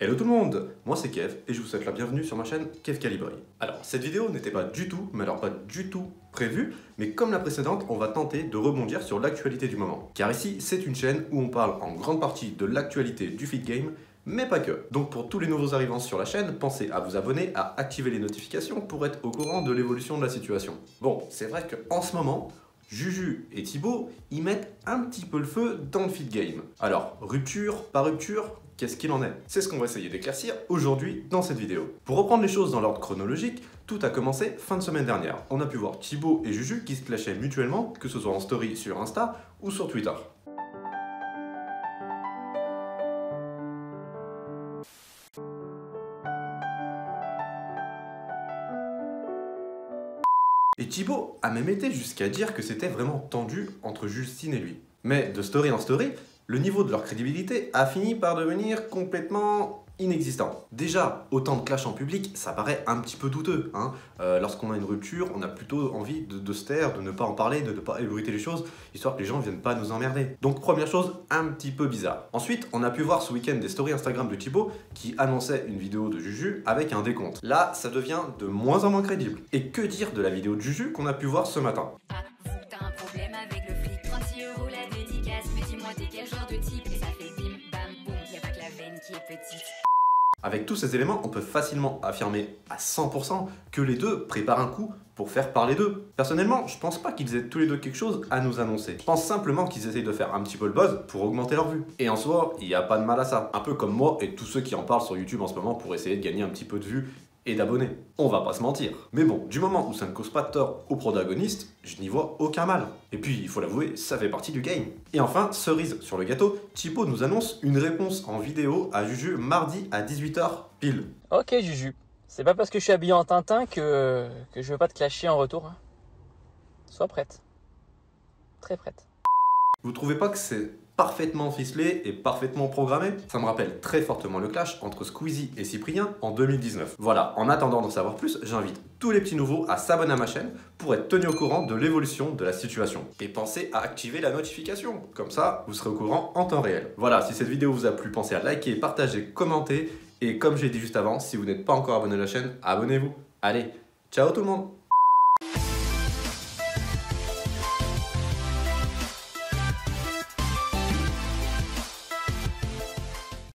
Hello tout le monde, moi c'est Kev et je vous souhaite la bienvenue sur ma chaîne Kev Calibri. Alors cette vidéo n'était pas du tout, mais alors pas du tout prévue, mais comme la précédente, on va tenter de rebondir sur l'actualité du moment. Car ici, c'est une chaîne où on parle en grande partie de l'actualité du feed game, mais pas que. Donc pour tous les nouveaux arrivants sur la chaîne, pensez à vous abonner, à activer les notifications pour être au courant de l'évolution de la situation. Bon, c'est vrai qu'en ce moment, Juju et Thibaut y mettent un petit peu le feu dans le feed game. Alors, rupture, pas rupture, qu'est-ce qu'il en est? C'est ce qu'on va essayer d'éclaircir aujourd'hui dans cette vidéo. Pour reprendre les choses dans l'ordre chronologique, tout a commencé fin de semaine dernière. On a pu voir Thibaut et Juju qui se clashaient mutuellement, que ce soit en story sur Insta ou sur Twitter. Et Thibaut a même été jusqu'à dire que c'était vraiment tendu entre Justine et lui. Mais de story en story, le niveau de leur crédibilité a fini par devenir complètement inexistant. Déjà, autant de clash en public, ça paraît un petit peu douteux. Lorsqu'on a une rupture, on a plutôt envie de se taire, de ne pas en parler, de ne pas ébruiter les choses, histoire que les gens ne viennent pas nous emmerder. Donc première chose, un petit peu bizarre. Ensuite, on a pu voir ce week-end des stories Instagram de Thibaut qui annonçait une vidéo de Juju avec un décompte. Là, ça devient de moins en moins crédible. Et que dire de la vidéo de Juju qu'on a pu voir ce matin? T'as un problème avec le flic, 36 € la dédicace, mais dis-moi t'es quel genre de type, et ça fait bim bam boum, y'a pas que la veine qui est petite. Avec tous ces éléments, on peut facilement affirmer à 100% que les deux préparent un coup pour faire parler d'eux. Personnellement, je pense pas qu'ils aient tous les deux quelque chose à nous annoncer. Je pense simplement qu'ils essayent de faire un petit peu le buzz pour augmenter leur vue. Et en soi, il n'y a pas de mal à ça. Un peu comme moi et tous ceux qui en parlent sur YouTube en ce moment pour essayer de gagner un petit peu de vues et d'abonnés. On va pas se mentir. Mais bon, du moment où ça ne cause pas de tort aux protagonistes, je n'y vois aucun mal. Et puis, il faut l'avouer, ça fait partie du game. Et enfin, cerise sur le gâteau, Thibaut nous annonce une réponse en vidéo à Juju mardi à 18 h pile. Ok Juju, c'est pas parce que je suis habillé en Tintin que je veux pas te clasher en retour. Hein. Sois prête. Très prête. Vous trouvez pas que c'est parfaitement ficelé et parfaitement programmé? Ça me rappelle très fortement le clash entre Squeezie et Cyprien en 2019. Voilà, en attendant d'en savoir plus, j'invite tous les petits nouveaux à s'abonner à ma chaîne pour être tenus au courant de l'évolution de la situation. Et pensez à activer la notification, comme ça vous serez au courant en temps réel. Voilà, si cette vidéo vous a plu, pensez à liker, partager, commenter, et comme j'ai dit juste avant, si vous n'êtes pas encore abonné à la chaîne, abonnez-vous. Allez, ciao tout le monde!